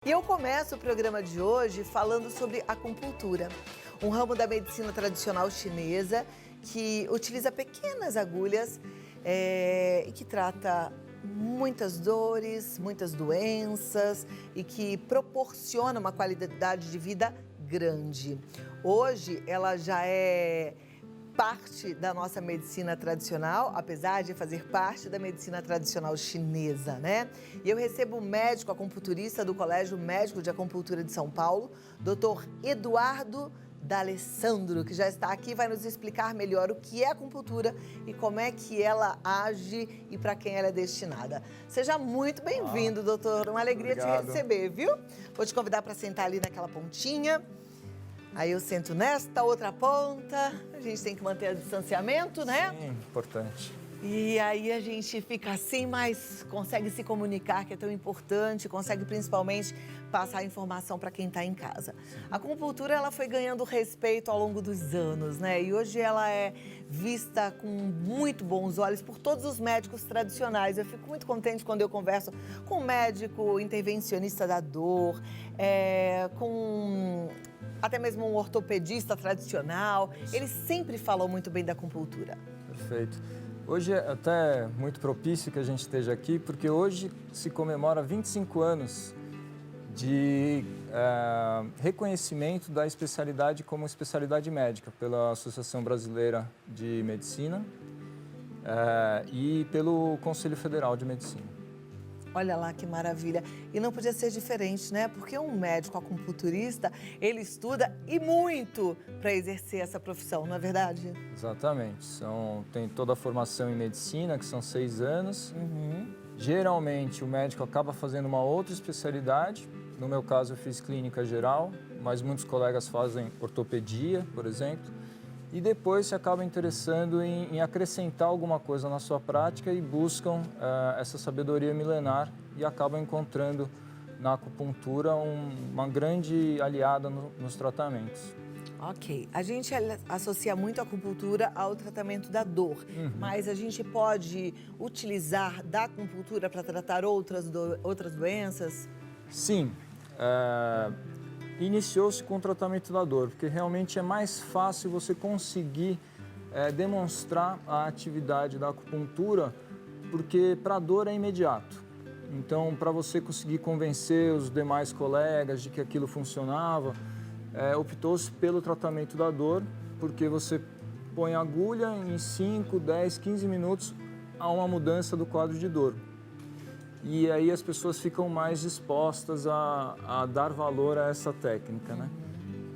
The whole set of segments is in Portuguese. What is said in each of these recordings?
E eu começo o programa de hoje falando sobre acupuntura, um ramo da medicina tradicional chinesa que utiliza pequenas agulhas e que trata muitas dores, muitas doenças e que proporciona uma qualidade de vida grande. Hoje ela já é parte da nossa medicina tradicional, apesar de fazer parte da medicina tradicional chinesa, né? E eu recebo o médico acupunturista do Colégio Médico de Acupuntura de São Paulo, Dr. Eduardo D'Alessandro, que já está aqui, vai nos explicar melhor o que é acupuntura e como é que ela age e para quem ela é destinada. Seja muito bem-vindo, doutor. Uma alegria te receber, viu? Vou te convidar para sentar ali naquela pontinha. Aí eu sento nesta outra ponta, a gente tem que manter o distanciamento, né? Sim, importante. E aí a gente fica assim, mas consegue se comunicar, que é tão importante, consegue principalmente passar informação para quem está em casa. A acupuntura, ela foi ganhando respeito ao longo dos anos, né? E hoje ela é vista com muito bons olhos por todos os médicos tradicionais. Eu fico muito contente quando eu converso com um médico intervencionista da dor, com até mesmo um ortopedista tradicional. Eles sempre falam muito bem da acupuntura. Perfeito. Hoje é até muito propício que a gente esteja aqui, porque hoje se comemora 25 anos de reconhecimento da especialidade como especialidade médica pela Associação Brasileira de Medicina e pelo Conselho Federal de Medicina. Olha lá que maravilha. E não podia ser diferente, né? Porque um médico acupunturista, ele estuda e muito para exercer essa profissão, não é verdade? Exatamente. Tem toda a formação em medicina, que são 6 anos. Geralmente, o médico acaba fazendo uma outra especialidade. No meu caso, eu fiz clínica geral, mas muitos colegas fazem ortopedia, por exemplo. E depois se acaba interessando em acrescentar alguma coisa na sua prática e buscam essa sabedoria milenar e acabam encontrando na acupuntura uma grande aliada nos tratamentos. Ok. A gente associa muito a acupuntura ao tratamento da dor, mas a gente pode utilizar da acupuntura para tratar outras doenças? Sim. Iniciou-se com o tratamento da dor, porque realmente é mais fácil você conseguir demonstrar a atividade da acupuntura, porque para a dor é imediato. Então, para você conseguir convencer os demais colegas de que aquilo funcionava, optou-se pelo tratamento da dor, porque você põe a agulha em 5, 10, 15 minutos há uma mudança do quadro de dor. E aí as pessoas ficam mais dispostas a dar valor a essa técnica, né?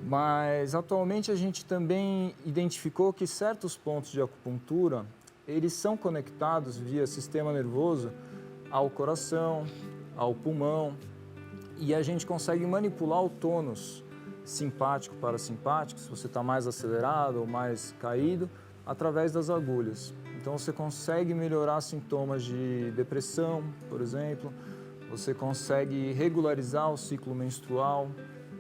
Mas atualmente a gente também identificou que certos pontos de acupuntura, eles são conectados via sistema nervoso ao coração, ao pulmão, e a gente consegue manipular o tônus simpático parasimpático, se você está mais acelerado ou mais caído, através das agulhas. Então você consegue melhorar sintomas de depressão, por exemplo, você consegue regularizar o ciclo menstrual,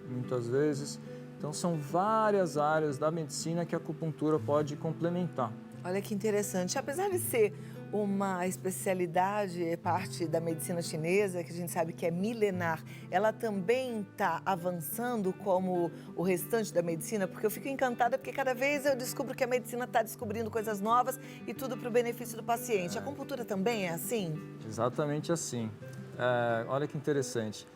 muitas vezes. Então são várias áreas da medicina que a acupuntura pode complementar. Olha que interessante. Apesar de ser uma especialidade, parte da medicina chinesa, que a gente sabe que é milenar, ela também está avançando como o restante da medicina? Porque eu fico encantada porque cada vez eu descubro que a medicina está descobrindo coisas novas e tudo para o benefício do paciente. A acupuntura também é assim? Exatamente assim. Olha que interessante.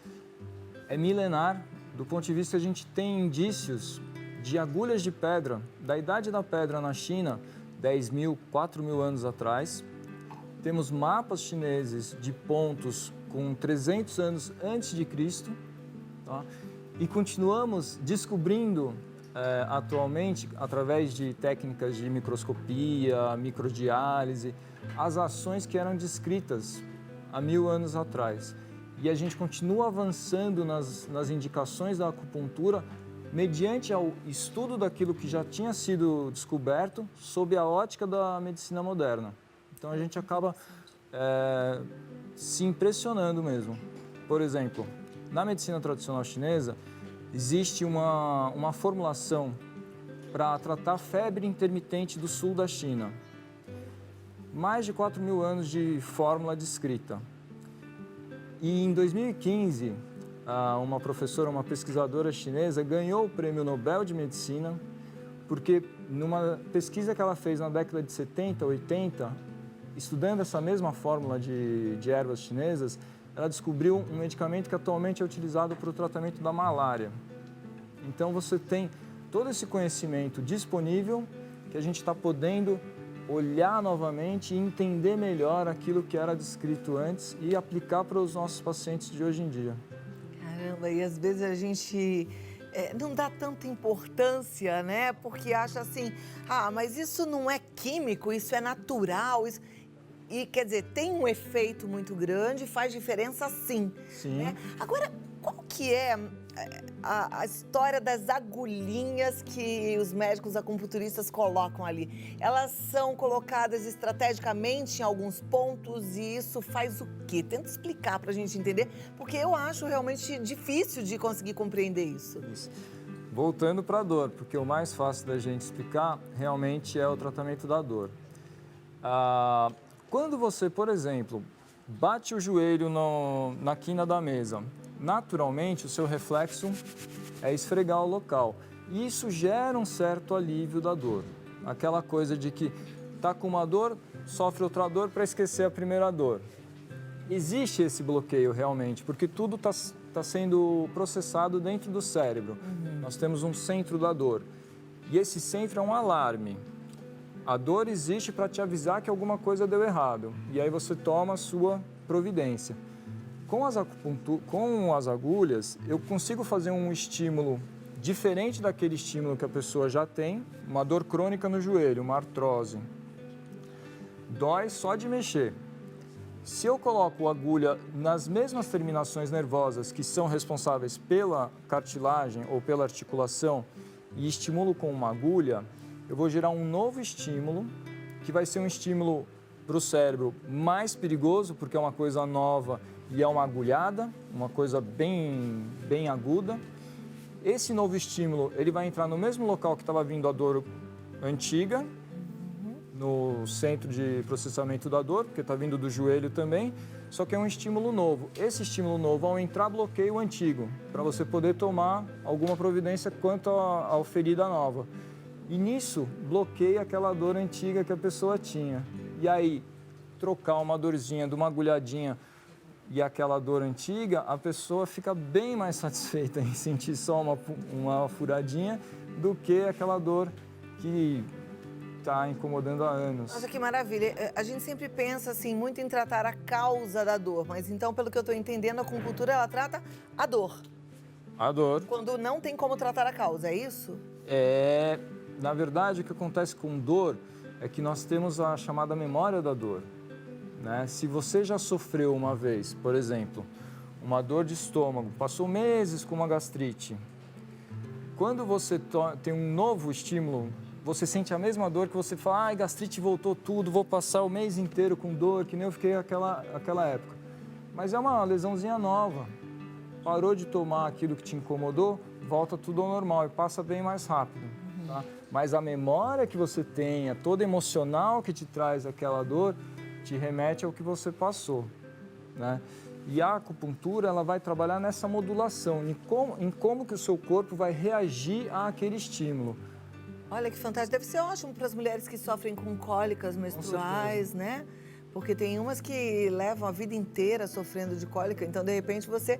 É milenar, do ponto de vista que a gente tem indícios de agulhas de pedra, da idade da pedra na China, 10 mil, 4 mil anos atrás. Temos mapas chineses de pontos com 300 anos antes de Cristo, tá? E continuamos descobrindo atualmente, através de técnicas de microscopia, microdiálise, as ações que eram descritas há 1000 anos atrás. E a gente continua avançando nas indicações da acupuntura mediante ao estudo daquilo que já tinha sido descoberto sob a ótica da medicina moderna. Então a gente acaba se impressionando mesmo. Por exemplo, na medicina tradicional chinesa, existe uma formulação para tratar a febre intermitente do sul da China. Mais de 4 mil anos de fórmula descrita. E em 2015, uma professora, uma pesquisadora chinesa, ganhou o Prêmio Nobel de Medicina porque numa pesquisa que ela fez na década de 70, 80, estudando essa mesma fórmula de ervas chinesas, ela descobriu um medicamento que atualmente é utilizado para o tratamento da malária. Então você tem todo esse conhecimento disponível que a gente está podendo olhar novamente e entender melhor aquilo que era descrito antes e aplicar para os nossos pacientes de hoje em dia. Caramba, e às vezes a gente não dá tanta importância, né? Porque acha assim, mas isso não é químico, isso é natural. E quer dizer, tem um efeito muito grande, faz diferença sim. Sim. Né? Agora, qual que é a história das agulhinhas que os médicos acupunturistas colocam ali? Elas são colocadas estrategicamente em alguns pontos e isso faz o quê? Tenta explicar para a gente entender, porque eu acho realmente difícil de conseguir compreender isso. Voltando para a dor, porque o mais fácil da gente explicar realmente é o tratamento da dor. Quando você, por exemplo, bate o joelho na quina da mesa, naturalmente o seu reflexo é esfregar o local. E isso gera um certo alívio da dor. Aquela coisa de que está com uma dor, sofre outra dor para esquecer a primeira dor. Existe esse bloqueio realmente, porque tudo está sendo processado dentro do cérebro. Nós temos um centro da dor. E esse centro é um alarme. A dor existe para te avisar que alguma coisa deu errado. E aí você toma a sua providência. Com as agulhas, eu consigo fazer um estímulo diferente daquele estímulo que a pessoa já tem, uma dor crônica no joelho, uma artrose. Dói só de mexer. Se eu coloco a agulha nas mesmas terminações nervosas que são responsáveis pela cartilagem ou pela articulação e estimulo com uma agulha, eu vou gerar um novo estímulo, que vai ser um estímulo para o cérebro mais perigoso, porque é uma coisa nova e é uma agulhada, uma coisa bem aguda. Esse novo estímulo, ele vai entrar no mesmo local que estava vindo a dor antiga, no centro de processamento da dor, porque está vindo do joelho também, só que é um estímulo novo. Esse estímulo novo, ao entrar, bloqueia o antigo, para você poder tomar alguma providência quanto à ferida nova. E nisso, bloqueia aquela dor antiga que a pessoa tinha. E aí, trocar uma dorzinha de uma agulhadinha e aquela dor antiga, a pessoa fica bem mais satisfeita em sentir só uma furadinha do que aquela dor que está incomodando há anos. Nossa, que maravilha. A gente sempre pensa assim, muito em tratar a causa da dor, mas então, pelo que eu estou entendendo, a acupuntura, ela trata a dor. A dor. Quando não tem como tratar a causa, é isso? Na verdade, o que acontece com dor é que nós temos a chamada memória da dor. Né? Se você já sofreu uma vez, por exemplo, uma dor de estômago, passou meses com uma gastrite, quando você tem um novo estímulo, você sente a mesma dor que você fala, ai, gastrite voltou tudo, vou passar o mês inteiro com dor, que nem eu fiquei aquela época. Mas é uma lesãozinha nova. Parou de tomar aquilo que te incomodou, volta tudo ao normal e passa bem mais rápido. Tá? Mas a memória que você tenha, toda emocional que te traz aquela dor, te remete ao que você passou. Né? E a acupuntura, ela vai trabalhar nessa modulação, em como que o seu corpo vai reagir àquele estímulo. Olha que fantástico. Deve ser ótimo para as mulheres que sofrem com cólicas menstruais, né? Porque tem umas que levam a vida inteira sofrendo de cólica, então de repente você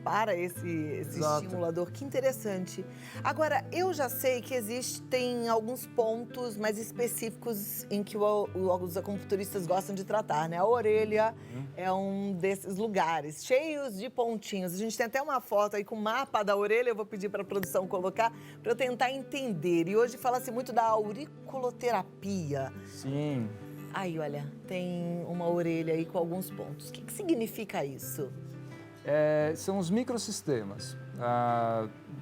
para esse estimulador. Que interessante. Agora, eu já sei que existem alguns pontos mais específicos em que os acupunturistas gostam de tratar, né? A orelha é um desses lugares, cheios de pontinhos. A gente tem até uma foto aí com o mapa da orelha, eu vou pedir para a produção colocar, para eu tentar entender. E hoje fala-se muito da auriculoterapia. Sim. Aí, olha, tem uma orelha aí com alguns pontos. O que significa isso? São os microsistemas.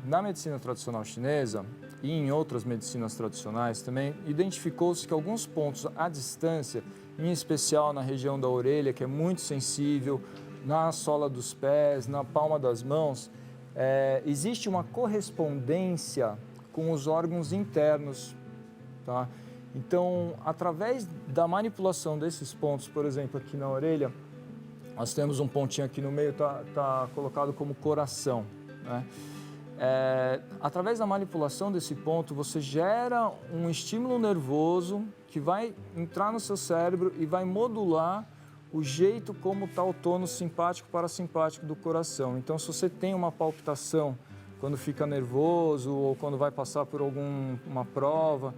Na medicina tradicional chinesa e em outras medicinas tradicionais também, identificou-se que alguns pontos à distância, em especial na região da orelha, que é muito sensível, na sola dos pés, na palma das mãos, existe uma correspondência com os órgãos internos. Tá? Então, através da manipulação desses pontos, por exemplo, aqui na orelha, Nós temos um pontinho aqui no meio, tá colocado como coração, né? Através da manipulação desse ponto, você gera um estímulo nervoso que vai entrar no seu cérebro e vai modular o jeito como está o tônus simpático parasimpático do coração. Então, se você tem uma palpitação quando fica nervoso ou quando vai passar por alguma prova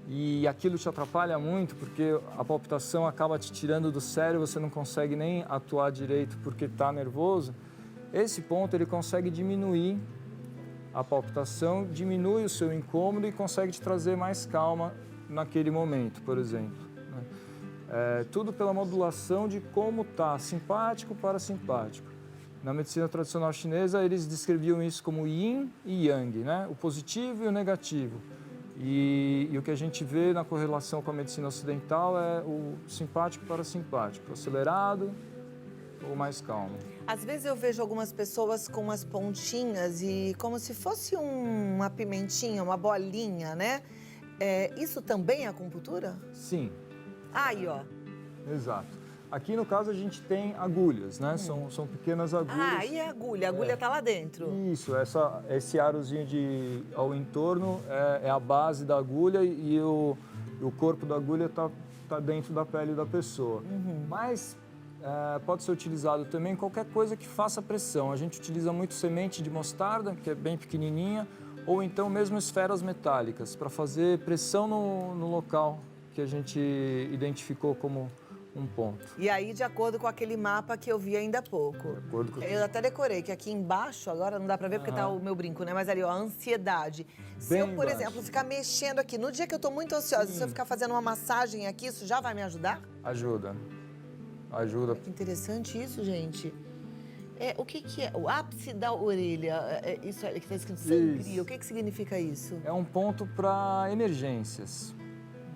e aquilo te atrapalha muito porque a palpitação acaba te tirando do sério, você não consegue nem atuar direito porque está nervoso, esse ponto ele consegue diminuir a palpitação, diminui o seu incômodo e consegue te trazer mais calma naquele momento, por exemplo, né? Tudo pela modulação de como está simpático parasimpático. Na medicina tradicional chinesa, eles descreviam isso como yin e yang, né? O positivo e o negativo. E o que a gente vê na correlação com a medicina ocidental é o simpático parasimpático, acelerado ou mais calmo. Às vezes eu vejo algumas pessoas com umas pontinhas e como se fosse uma pimentinha, uma bolinha, né? Isso também é acupuntura? Sim. Aí, ó. Exato. Aqui, no caso, a gente tem agulhas, né? São pequenas agulhas. E a agulha tá lá dentro. Isso, esse arozinho ao entorno é a base da agulha e o corpo da agulha tá dentro da pele da pessoa. Mas pode ser utilizado também qualquer coisa que faça pressão. A gente utiliza muito semente de mostarda, que é bem pequenininha, ou então mesmo esferas metálicas, para fazer pressão no local que a gente identificou como um ponto. E aí, de acordo com aquele mapa que eu vi ainda há pouco. Eu até decorei que aqui embaixo, agora não dá pra ver porque tá o meu brinco, né? Mas ali, ó, a ansiedade. Se eu, por exemplo, ficar mexendo aqui, no dia que eu tô muito ansiosa, se eu ficar fazendo uma massagem aqui, isso já vai me ajudar? Ajuda. Que interessante isso, gente. O que é? O ápice da orelha, isso que está escrito sangria, o que significa isso? É um ponto para emergências.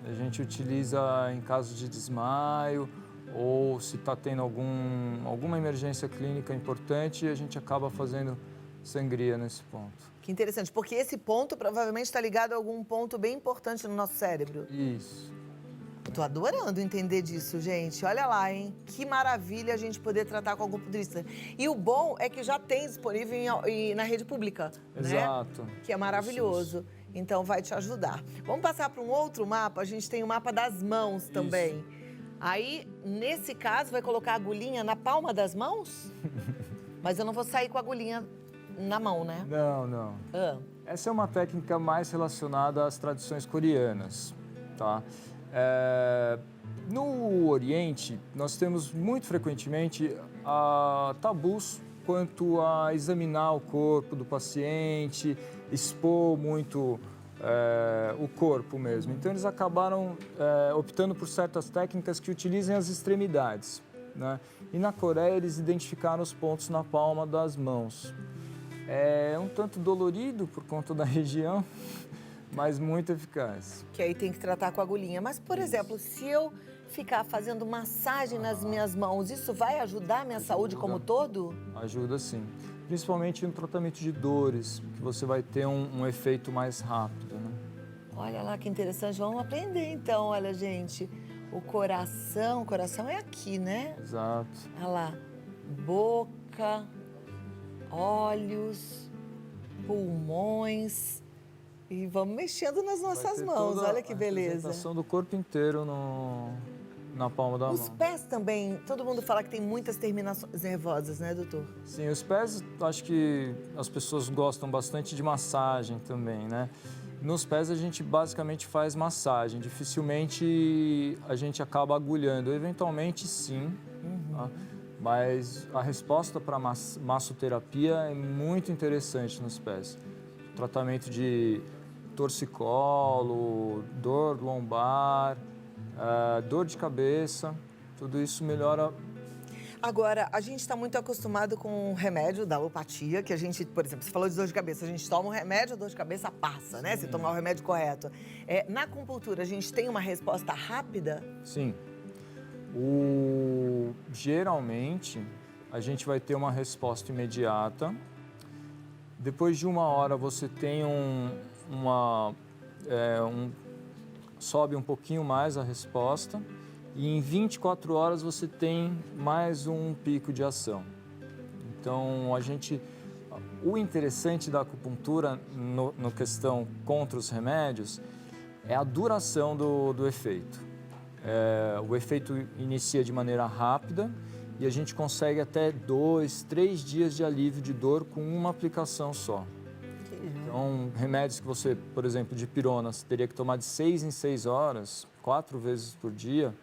A gente utiliza em caso de desmaio ou se está tendo alguma emergência clínica importante, a gente acaba fazendo sangria nesse ponto. Que interessante, porque esse ponto provavelmente está ligado a algum ponto bem importante no nosso cérebro. Isso. Eu tô adorando entender disso, gente. Olha lá, hein? Que maravilha a gente poder tratar com algum acupunturista. E o bom é que já tem disponível na rede pública, Exato. Né? Que é maravilhoso. Então, vai te ajudar. Vamos passar para um outro mapa? A gente tem o mapa das mãos também. Isso. Aí, nesse caso, vai colocar a agulhinha na palma das mãos? Mas eu não vou sair com a agulhinha na mão, né? Não. Essa é uma técnica mais relacionada às tradições coreanas, tá? No Oriente, nós temos muito frequentemente tabus quanto a examinar o corpo do paciente, expor muito o corpo mesmo. Então, eles acabaram optando por certas técnicas que utilizem as extremidades, né? E na Coreia, eles identificaram os pontos na palma das mãos. É um tanto dolorido por conta da região, mas muito eficaz. Que aí tem que tratar com a agulhinha. Mas, por exemplo, se eu ficar fazendo massagem nas minhas mãos, isso vai ajudar a minha saúde como todo? Ajuda sim. Principalmente no tratamento de dores, que você vai ter um efeito mais rápido, né? Olha lá que interessante. Vamos aprender então, olha, gente. O coração é aqui, né? Exato. Olha lá. Boca, olhos, pulmões. E vamos mexendo nas nossas mãos, olha que beleza. A representação do corpo inteiro na palma da mão. Os pés também, todo mundo fala que tem muitas terminações nervosas, né, doutor? Sim, os pés, acho que as pessoas gostam bastante de massagem também, né? Nos pés a gente basicamente faz massagem, dificilmente a gente acaba agulhando, eventualmente sim, tá? Mas a resposta para massoterapia é muito interessante nos pés. Tratamento de torcicolo, dor lombar, dor de cabeça, tudo isso melhora. Agora, a gente está muito acostumado com o remédio da alopatia, que a gente, por exemplo, você falou de dor de cabeça, a gente toma um remédio, a dor de cabeça passa, né? Se tomar o remédio correto. Na acupuntura, a gente tem uma resposta rápida? Sim. Geralmente, a gente vai ter uma resposta imediata. Depois de 1 hora, você tem sobe um pouquinho mais a resposta. e em 24 horas você tem mais um pico de ação. Então, o interessante da acupuntura no questão contra os remédios é a duração do efeito. O efeito inicia de maneira rápida e a gente consegue até 2, 3 dias de alívio de dor com uma aplicação só. Então, remédios que você, por exemplo, de pirona, você teria que tomar de 6 em 6 horas, 4 vezes por dia,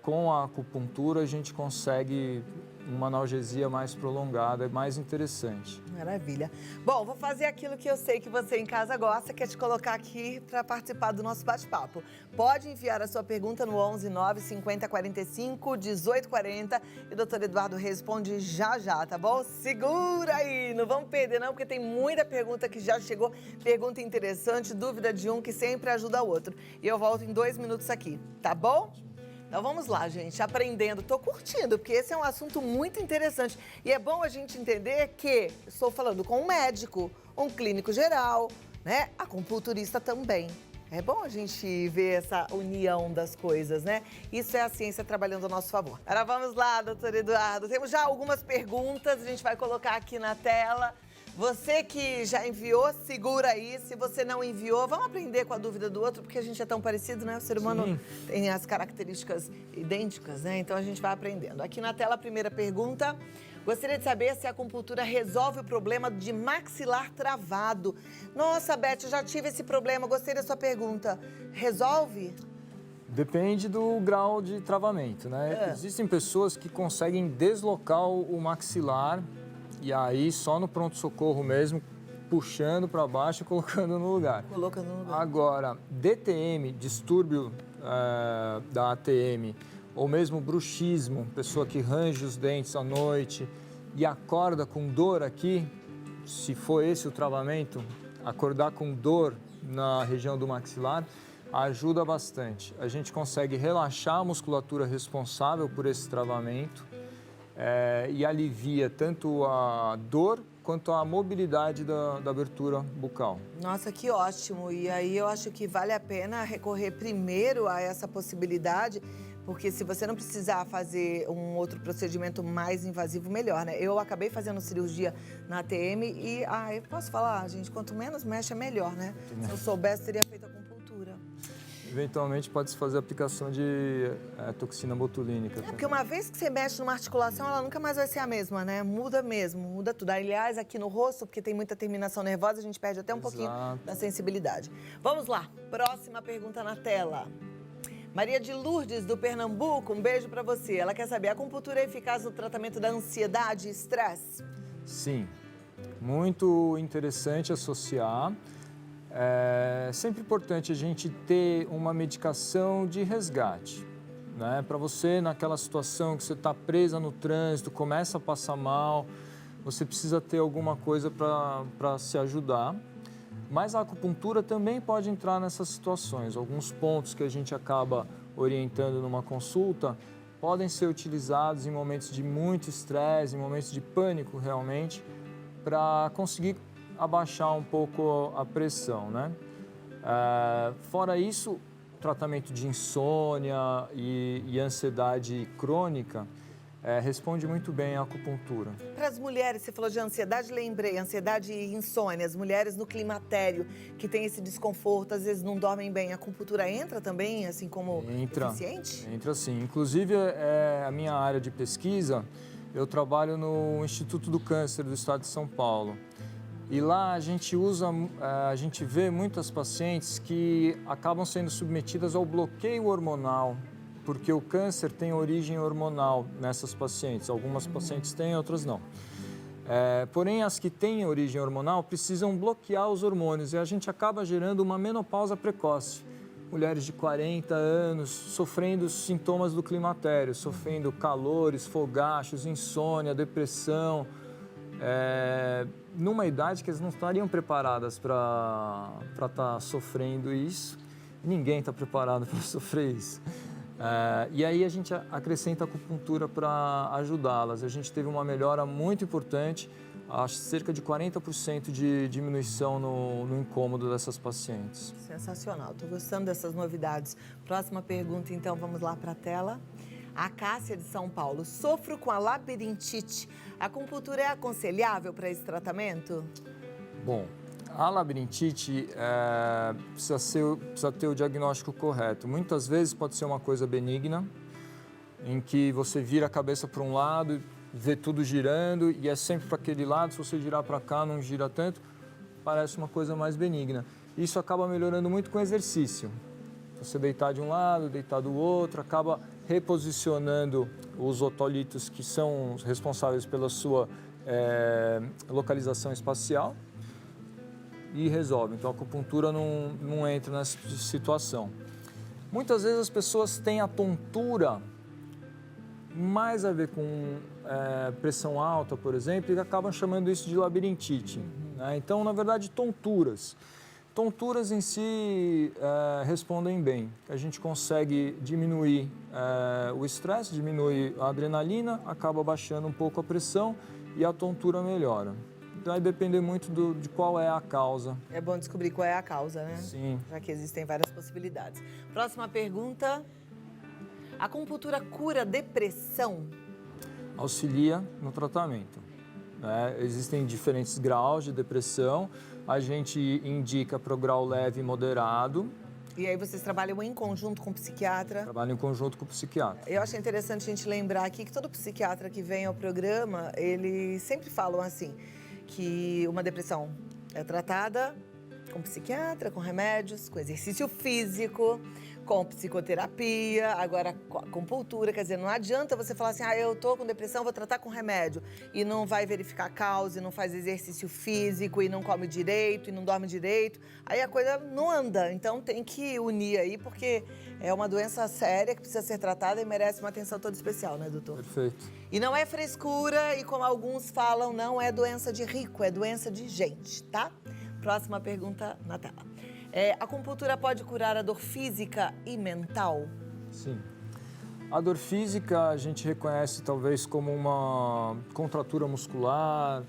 com a acupuntura a gente consegue uma analgesia mais prolongada, mais interessante. Maravilha. Bom, vou fazer aquilo que eu sei que você em casa gosta, que é te colocar aqui para participar do nosso bate-papo. Pode enviar a sua pergunta no 11 9 50 45 18 40 e o doutor Eduardo responde já já, tá bom? Segura aí, não vamos perder não, porque tem muita pergunta que já chegou, pergunta interessante, dúvida de um que sempre ajuda o outro. E eu volto em 2 minutos aqui, tá bom? Então vamos lá, gente, aprendendo. Tô curtindo, porque esse é um assunto muito interessante. E é bom a gente entender que estou falando com um médico, um clínico geral, né? Acupunturista também. É bom a gente ver essa união das coisas, né? Isso é a ciência trabalhando a nosso favor. Agora vamos lá, doutor Eduardo. Temos já algumas perguntas, a gente vai colocar aqui na tela. Você que já enviou, segura aí. Se você não enviou, vamos aprender com a dúvida do outro, porque a gente é tão parecido, né? O ser humano Sim. tem as características idênticas, né? Então a gente vai aprendendo. Aqui na tela, a primeira pergunta. Gostaria de saber se a acupuntura resolve o problema de maxilar travado. Nossa, Beth, eu já tive esse problema. Gostei da sua pergunta. Resolve? Depende do grau de travamento, né? Existem pessoas que conseguem deslocar o maxilar e aí só no pronto-socorro mesmo, puxando para baixo e colocando no lugar. Colocando no lugar. Agora, DTM, distúrbio da ATM, ou mesmo bruxismo, pessoa que range os dentes à noite e acorda com dor aqui, se for esse o travamento, acordar com dor na região do maxilar, ajuda bastante. A gente consegue relaxar a musculatura responsável por esse travamento e alivia tanto a dor quanto a mobilidade da abertura bucal. Nossa, que ótimo. E aí eu acho que vale a pena recorrer primeiro a essa possibilidade, porque se você não precisar fazer um outro procedimento mais invasivo, melhor, né? Eu acabei fazendo cirurgia na ATM e, eu posso falar, gente, quanto menos mexe é melhor, né? Se eu soubesse, teria feito acupuntura. Eventualmente pode-se fazer aplicação de toxina botulínica. Porque uma vez que você mexe numa articulação, ela nunca mais vai ser a mesma, né? Muda mesmo, muda tudo. Aliás, aqui no rosto, porque tem muita terminação nervosa, a gente perde até um pouquinho da sensibilidade. Vamos lá, próxima pergunta na tela. Maria de Lourdes, do Pernambuco, um beijo pra você. Ela quer saber, a acupuntura é eficaz no tratamento da ansiedade e estresse? Sim, muito interessante associar. É sempre importante a gente ter uma medicação de resgate, né? Para você, naquela situação que você está presa no trânsito, começa a passar mal, você precisa ter alguma coisa para se ajudar. Mas a acupuntura também pode entrar nessas situações. Alguns pontos que a gente acaba orientando numa consulta podem ser utilizados em momentos de muito estresse, em momentos de pânico realmente, para conseguir abaixar um pouco a pressão, né? Fora isso, tratamento de insônia e ansiedade crônica responde muito bem à acupuntura. Para as mulheres, você falou de ansiedade, lembrei, ansiedade e insônia, as mulheres no climatério, que tem esse desconforto, às vezes não dormem bem, a acupuntura entra também, assim como eficiente? Entra sim, inclusive a minha área de pesquisa, eu trabalho no Instituto do Câncer do Estado de São Paulo. E lá a gente vê muitas pacientes que acabam sendo submetidas ao bloqueio hormonal, porque o câncer tem origem hormonal nessas pacientes. Algumas pacientes têm, outras não. Porém, as que têm origem hormonal precisam bloquear os hormônios e a gente acaba gerando uma menopausa precoce. Mulheres de 40 anos sofrendo sintomas do climatério, sofrendo calores, fogachos, insônia, depressão, numa idade que elas não estariam preparadas para estar sofrendo isso. Ninguém está preparado para sofrer isso. E aí a gente acrescenta a acupuntura para ajudá-las. A gente teve uma melhora muito importante acho cerca de 40% de diminuição no incômodo dessas pacientes. Sensacional, estou gostando dessas novidades. Próxima pergunta, então, vamos lá para a tela. A Cássia de São Paulo. Sofro com a labirintite. A acupuntura é aconselhável para esse tratamento? Bom, a labirintite precisa ter o diagnóstico correto. Muitas vezes pode ser uma coisa benigna, em que você vira a cabeça para um lado, vê tudo girando e é sempre para aquele lado. Se você girar para cá, não gira tanto, parece uma coisa mais benigna. Isso acaba melhorando muito com exercício. Você deitar de um lado, deitar do outro, acaba reposicionando os otolitos que são responsáveis pela sua localização espacial e resolve. Então a acupuntura não entra nessa situação. Muitas vezes as pessoas têm a tontura mais a ver com pressão alta, por exemplo, e acabam chamando isso de labirintite, né? Então, na verdade, tonturas. Tonturas em si respondem bem. A gente consegue diminuir o estresse, diminuir a adrenalina, acaba baixando um pouco a pressão e a tontura melhora. Então, vai depender muito de qual é a causa. É bom descobrir qual é a causa, né? Sim. Já que existem várias possibilidades. Próxima pergunta. A acupuntura cura depressão? Auxilia no tratamento, né? Existem diferentes graus de depressão. A gente indica para o grau leve e moderado. E aí vocês trabalham em conjunto com o psiquiatra? Trabalho em conjunto com o psiquiatra. Eu acho interessante a gente lembrar aqui que todo psiquiatra que vem ao programa, eles sempre falam assim, que uma depressão é tratada com psiquiatra, com remédios, com exercício físico, com psicoterapia, agora com acupuntura. Quer dizer, não adianta você falar assim, eu tô com depressão, vou tratar com remédio. E não vai verificar a causa, e não faz exercício físico, e não come direito, e não dorme direito. Aí a coisa não anda. Então tem que unir aí, porque é uma doença séria que precisa ser tratada e merece uma atenção toda especial, né, doutor? Perfeito. E não é frescura, e como alguns falam, não é doença de rico, é doença de gente, tá? Próxima pergunta na tela. A acupuntura pode curar a dor física e mental? Sim. A dor física a gente reconhece talvez como uma contratura muscular,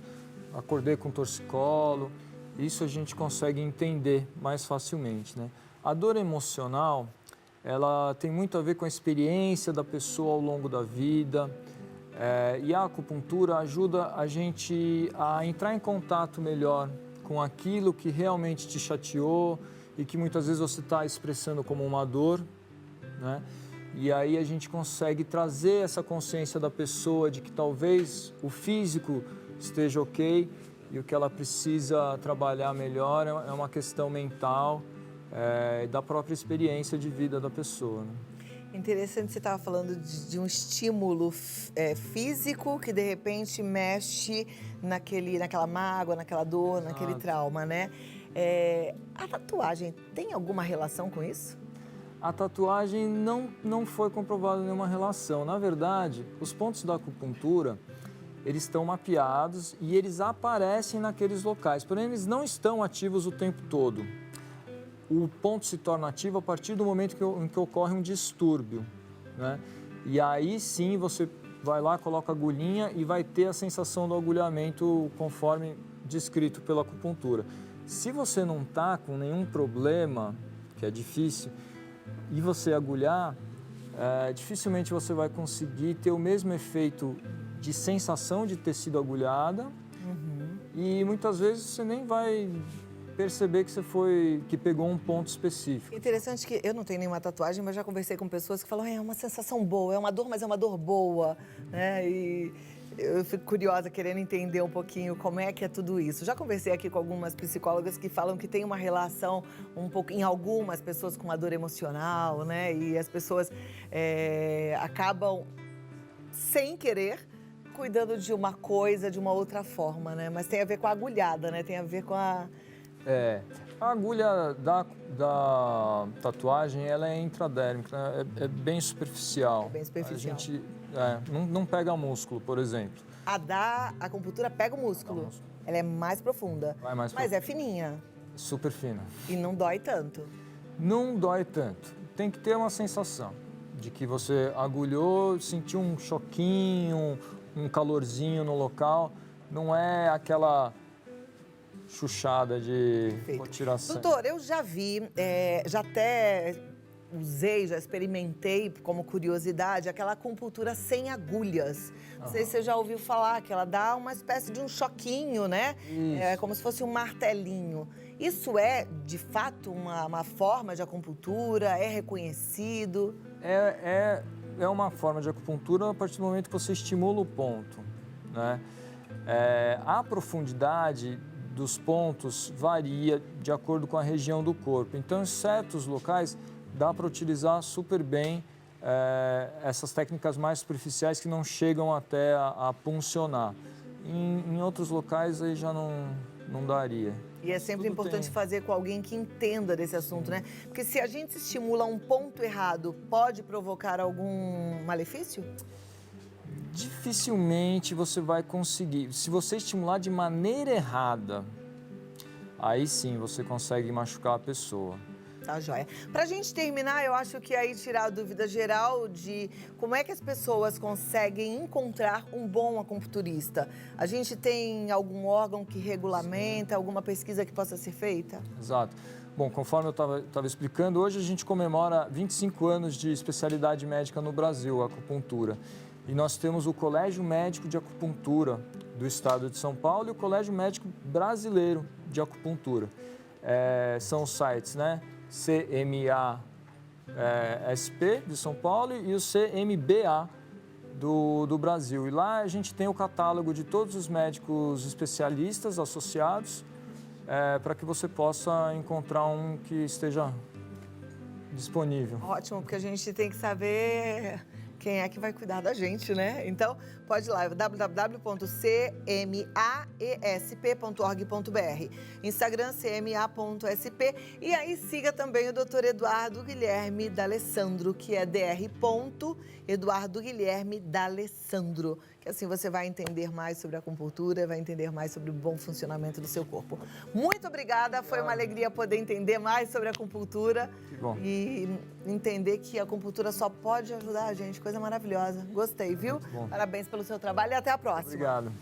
acordei com torcicolo. Isso a gente consegue entender mais facilmente, né? A dor emocional, ela tem muito a ver com a experiência da pessoa ao longo da vida. E a acupuntura ajuda a gente a entrar em contato melhor com aquilo que realmente te chateou e que muitas vezes você está expressando como uma dor, né? E aí a gente consegue trazer essa consciência da pessoa de que talvez o físico esteja ok e o que ela precisa trabalhar melhor é uma questão mental, da própria experiência de vida da pessoa, né? Interessante, você estava falando de um estímulo físico que de repente mexe naquela mágoa, naquela dor, naquele trauma, né? A tatuagem tem alguma relação com isso? A tatuagem não foi comprovada nenhuma relação. Na verdade, os pontos da acupuntura, eles estão mapeados e eles aparecem naqueles locais, porém eles não estão ativos o tempo todo. O ponto se torna ativo a partir do momento em que ocorre um distúrbio, né? E aí sim você vai lá, coloca a agulhinha e vai ter a sensação do agulhamento conforme descrito pela acupuntura. Se você não está com nenhum problema, que é difícil, e você agulhar, dificilmente você vai conseguir ter o mesmo efeito de sensação de ter sido agulhada. E muitas vezes você nem vai perceber que pegou um ponto específico. Interessante que eu não tenho nenhuma tatuagem, mas já conversei com pessoas que falam, é uma sensação boa, é uma dor, mas é uma dor boa, né? E eu fico curiosa, querendo entender um pouquinho como é que é tudo isso. Já conversei aqui com algumas psicólogas que falam que tem uma relação um pouco, em algumas pessoas, com a dor emocional, né? E as pessoas acabam, sem querer, cuidando de uma coisa de uma outra forma, né? Mas tem a ver com a agulhada, né? Tem a ver com a... A agulha da tatuagem, ela é intradérmica, né? É bem superficial. É bem superficial. A gente não pega músculo, por exemplo. A da acupuntura pega o músculo. Ela é mais profunda. Vai mais mas é fininha. Super fina. E não dói tanto. Não dói tanto. Tem que ter uma sensação de que você agulhou, sentiu um choquinho, um calorzinho no local. não é aquela chuchada de vou tirar sangue. Doutor, eu já vi, já até usei, já experimentei como curiosidade aquela acupuntura sem agulhas. Não sei se você já ouviu falar que ela dá uma espécie de um choquinho, né? É como se fosse um martelinho. Isso é, de fato, uma forma de acupuntura? É reconhecido? É uma forma de acupuntura a partir do momento que você estimula o ponto, né? A profundidade dos pontos varia de acordo com a região do corpo. Então, em certos locais, dá para utilizar super bem essas técnicas mais superficiais que não chegam até a puncionar. Em outros locais, aí já não daria. E é sempre importante fazer com alguém que entenda desse assunto, né? Porque se a gente estimula um ponto errado, pode provocar algum malefício? Dificilmente você vai conseguir. Se você estimular de maneira errada, aí sim você consegue machucar a pessoa. Tá, joia. Pra gente terminar, eu acho que aí tirar a dúvida geral de como é que as pessoas conseguem encontrar um bom acupunturista. A gente tem algum órgão que regulamenta, alguma pesquisa que possa ser feita? Exato. Bom, conforme eu estava explicando, hoje a gente comemora 25 anos de especialidade médica no Brasil, a acupuntura. E nós temos o Colégio Médico de Acupuntura do Estado de São Paulo e o Colégio Médico Brasileiro de Acupuntura. São os sites, né? CMASP de São Paulo e o CMBA do Brasil. E lá a gente tem o catálogo de todos os médicos especialistas associados para que você possa encontrar um que esteja disponível. Ótimo, porque a gente tem que saber quem é que vai cuidar da gente, né? Então, pode ir lá, www.cmaesp.org.br, Instagram cma.sp, e aí siga também o Dr. Eduardo Guilherme D'Alessandro, que é Dr. Guilherme D'Alessandro, que assim você vai entender mais sobre a acupuntura, vai entender mais sobre o bom funcionamento do seu corpo. Muito obrigada, foi uma alegria poder entender mais sobre a acupuntura. Que bom. E entender que a acupuntura só pode ajudar a gente, coisa maravilhosa. Gostei, viu? Muito bom. Parabéns pelo seu trabalho e até a próxima. Obrigado.